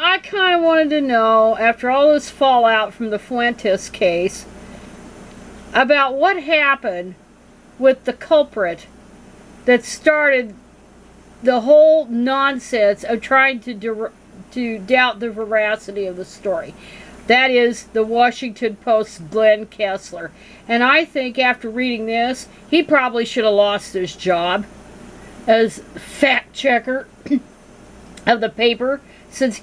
I kind of wanted to know, after all this fallout from the Fuentes case, about what happened with the culprit that started the whole nonsense of trying to doubt the veracity of the story. That is the Washington Post's Glenn Kessler. And I think after reading this, he probably should have lost his job as fact checker of the paper, since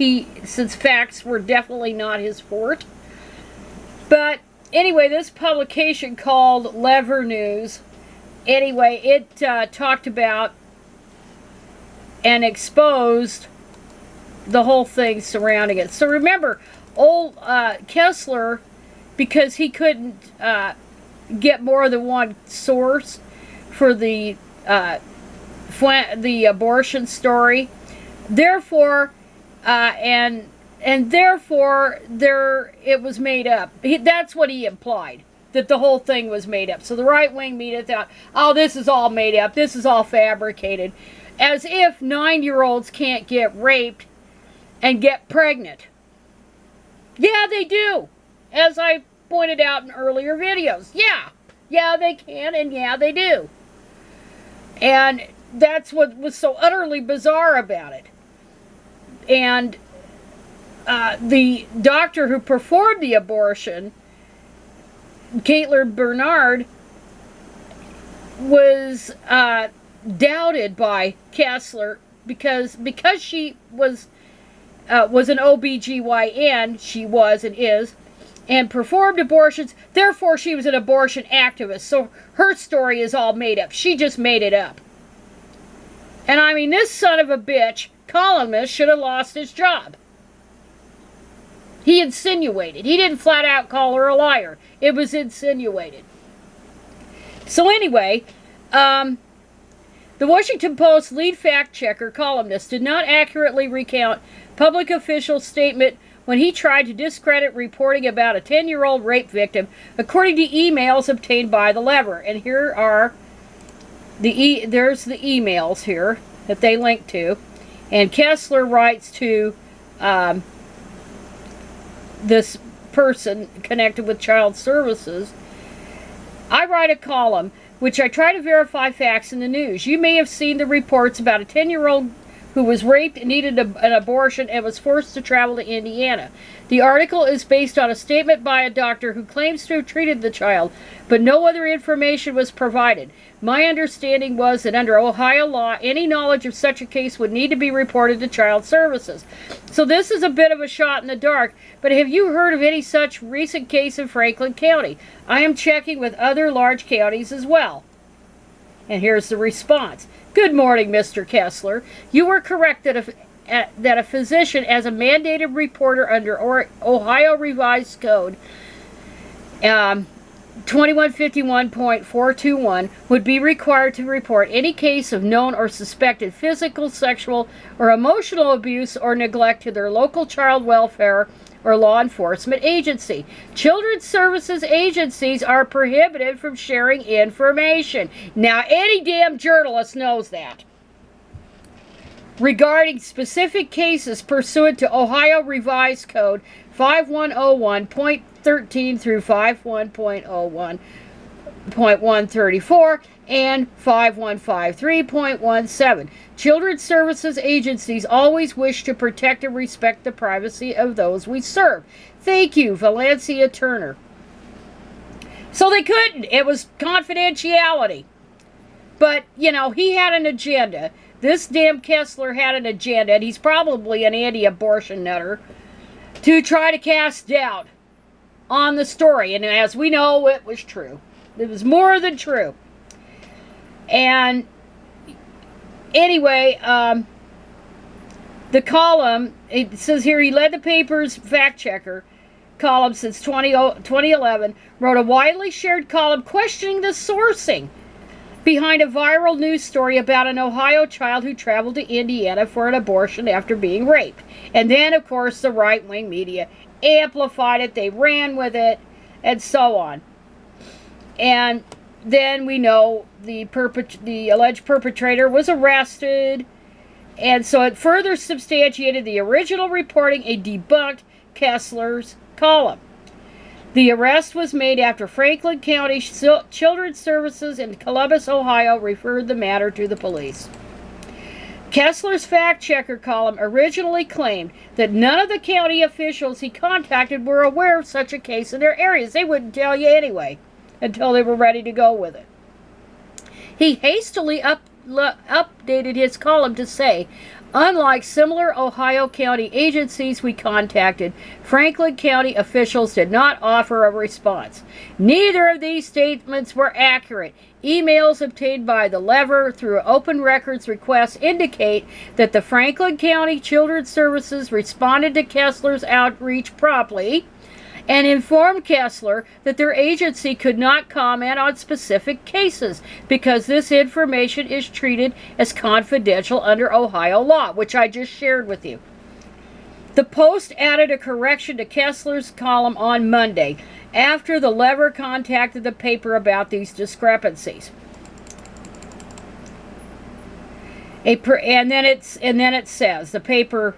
facts were definitely not his forte. But anyway, this publication called Lever News, anyway, it talked about and exposed the whole thing surrounding it. So remember, old Kessler, because he couldn't get more than one source for the abortion story, therefore, and therefore it was made up. That's what he implied, that the whole thing was made up. So the right-wing media thought, oh, this is all made up, this is all fabricated, as if 9-year-olds can't get raped and get pregnant. Yeah, they do, as I pointed out in earlier videos. Yeah, they can, and yeah, they do. And that's what was so utterly bizarre about it. And the doctor who performed the abortion, Caitlin Bernard, was doubted by Kessler because she was an OBGYN, she was and is, and performed abortions. Therefore, she was an abortion activist. So her story is all made up. She just made it up. And I mean, this son of a bitch columnist should have lost his job. He insinuated. He didn't flat out call her a liar. It was insinuated. So anyway, the Washington Post lead fact checker columnist did not accurately recount public official statement when he tried to discredit reporting about a 10-year-old rape victim, according to emails obtained by the Lever. And here are there's the emails here that they link to. And Kessler writes to this person connected with Child Services. I write a column which I try to verify facts in the news. You may have seen the reports about a 10-year-old who was raped and needed an abortion and was forced to travel to Indiana. The article is based on a statement by a doctor who claims to have treated the child, but no other information was provided. My understanding was that under Ohio law, any knowledge of such a case would need to be reported to Child Services. So this is a bit of a shot in the dark, but have you heard of any such recent case in Franklin County? I am checking with other large counties as well. And here's the response. Good morning, Mr. Kessler. You were correct that a physician, as a mandated reporter under Ohio Revised Code 2151.421, would be required to report any case of known or suspected physical, sexual, or emotional abuse or neglect to their local child welfare or law enforcement agency. Children's services agencies are prohibited from sharing information. Now, any damn journalist knows that. Regarding specific cases pursuant to Ohio Revised Code 5101.13 through 51.01.134 and 5153.17. Children's services agencies always wish to protect and respect the privacy of those we serve. Thank you, Valencia Turner. So they couldn't. It was confidentiality. But, you know, he had an agenda. This damn Kessler had an agenda, and he's probably an anti-abortion nutter, to try to cast doubt on the story. And as we know, it was true. It was more than true. And anyway, the column, it says here, he led the paper's fact checker column since 2011, wrote a widely shared column questioning the sourcing behind a viral news story about an Ohio child who traveled to Indiana for an abortion after being raped. And then, of course, the right-wing media amplified it, they ran with it, and so on. And then we know the alleged perpetrator was arrested, And so it further substantiated the original reporting and debunked Kessler's column. The arrest was made after Franklin County Children's Services in Columbus, Ohio, referred the matter to the police. Kessler's fact-checker column originally claimed that none of the county officials he contacted were aware of such a case in their areas. They wouldn't tell you anyway until they were ready to go with it. He hastily updated his column to say, unlike similar Ohio County agencies we contacted, Franklin County officials did not offer a response. Neither of these statements were accurate. Emails obtained by the lever through open records requests indicate that the Franklin County Children's Services responded to Kessler's outreach promptly and informed Kessler that their agency could not comment on specific cases because this information is treated as confidential under Ohio law, which I just shared with you. The Post added a correction to Kessler's column on Monday after the lever contacted the paper about these discrepancies. And then it says the paper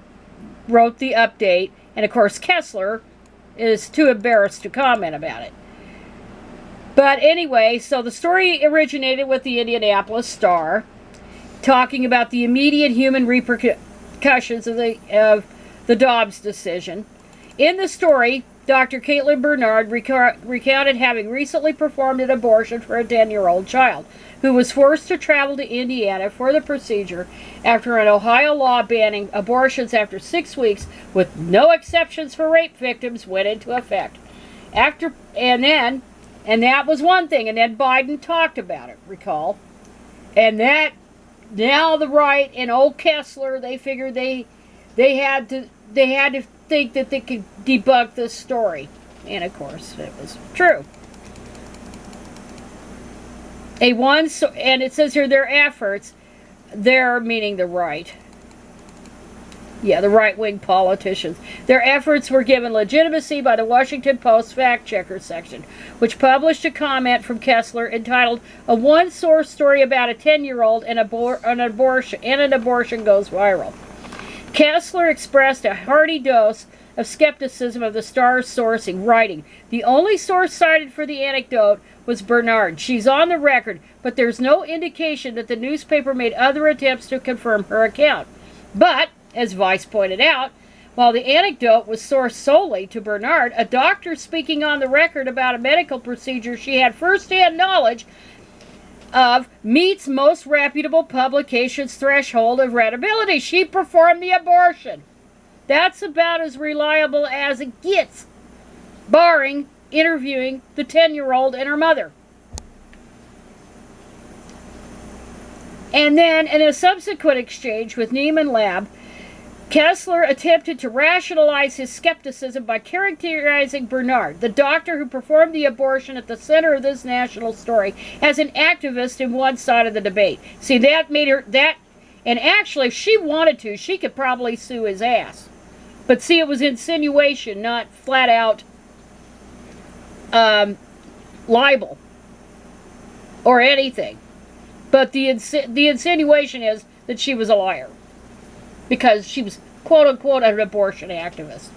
wrote the update, and of course Kessler is too embarrassed to comment about it. But anyway, so the story originated with the Indianapolis Star, talking about the immediate human repercussions of the Dobbs decision. In the story, Dr. Caitlin Bernard recounted having recently performed an abortion for a 10-year-old child who was forced to travel to Indiana for the procedure after an Ohio law banning abortions after 6 weeks with no exceptions for rape victims went into effect. And that was one thing, and then Biden talked about it, recall. And that, now the right and old Kessler, they figured they had to think that they could debunk this story. And of course, it was true. And it says here, their efforts, they're meaning the right. Yeah, the right-wing politicians. Their efforts were given legitimacy by the Washington Post fact-checker section, which published a comment from Kessler entitled, "A one-source story about a 10-year-old and an abortion goes viral." Kessler expressed a hearty dose of skepticism of the Star's sourcing, writing, "The only source cited for the anecdote was Bernard. She's on the record, but there's no indication that the newspaper made other attempts to confirm her account. But, as Vice pointed out, while the anecdote was sourced solely to Bernard, a doctor speaking on the record about a medical procedure she had first-hand knowledge of meets most reputable publications' threshold of credibility. She performed the abortion. That's about as reliable as it gets, barring interviewing the 10-year-old and her mother." And then, in a subsequent exchange with Neiman Lab, Kessler attempted to rationalize his skepticism by characterizing Bernard, the doctor who performed the abortion at the center of this national story, as an activist in one side of the debate. See, that made her, and actually, if she wanted to, she could probably sue his ass. But see, it was insinuation, not flat-out libel or anything. But the insinuation is that she was a liar because she was, quote-unquote, an abortion activist.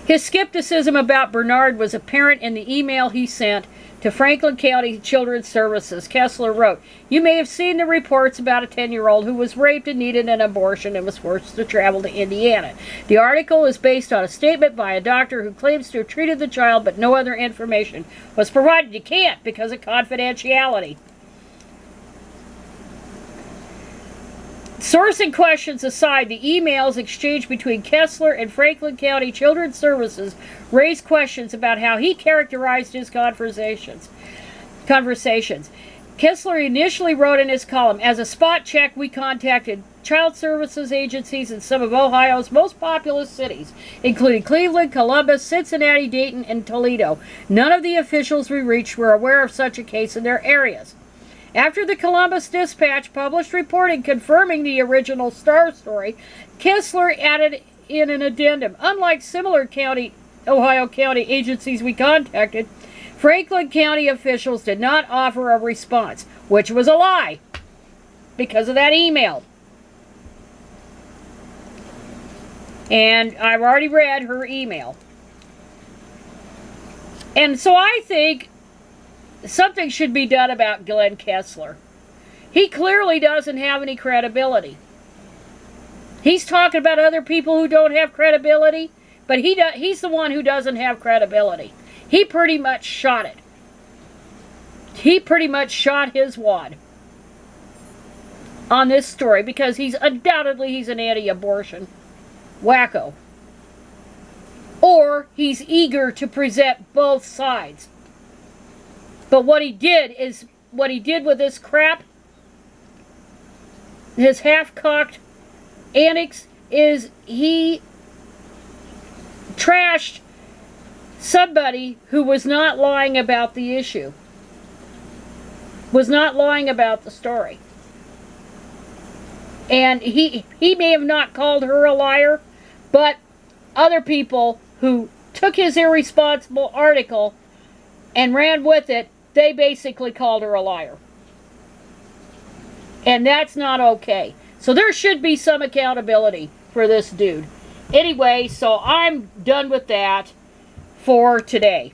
His skepticism about Bernard was apparent in the email he sent to Franklin County Children's Services. Kessler wrote, "You may have seen the reports about a 10-year-old who was raped and needed an abortion and was forced to travel to Indiana. The article is based on a statement by a doctor who claims to have treated the child, but no other information was provided." You can't because of confidentiality. Sourcing questions aside, the emails exchanged between Kessler and Franklin County Children's Services raised questions about how he characterized his conversations. Kessler initially wrote in his column, "As a spot check, we contacted child services agencies in some of Ohio's most populous cities, including Cleveland, Columbus, Cincinnati, Dayton, and Toledo. None of the officials we reached were aware of such a case in their areas." After the Columbus Dispatch published reporting confirming the original Star story, Kessler added in an addendum, "Unlike similar Ohio County agencies we contacted, Franklin County officials did not offer a response," which was a lie. because of that email. And I've already read her email. And so I think something should be done about Glenn Kessler. He clearly doesn't have any credibility. He's talking about other people who don't have credibility, but he's the one who doesn't have credibility. He pretty much shot it. He pretty much shot his wad on this story because he's an anti-abortion wacko. Or he's eager to present both sides. But what he did with this crap, his half-cocked antics, is he trashed somebody who was not lying about the issue. Was not lying about the story. And he may have not called her a liar, but other people who took his irresponsible article and ran with it, they basically called her a liar. And that's not okay. So there should be some accountability for this dude. Anyway, so I'm done with that for today.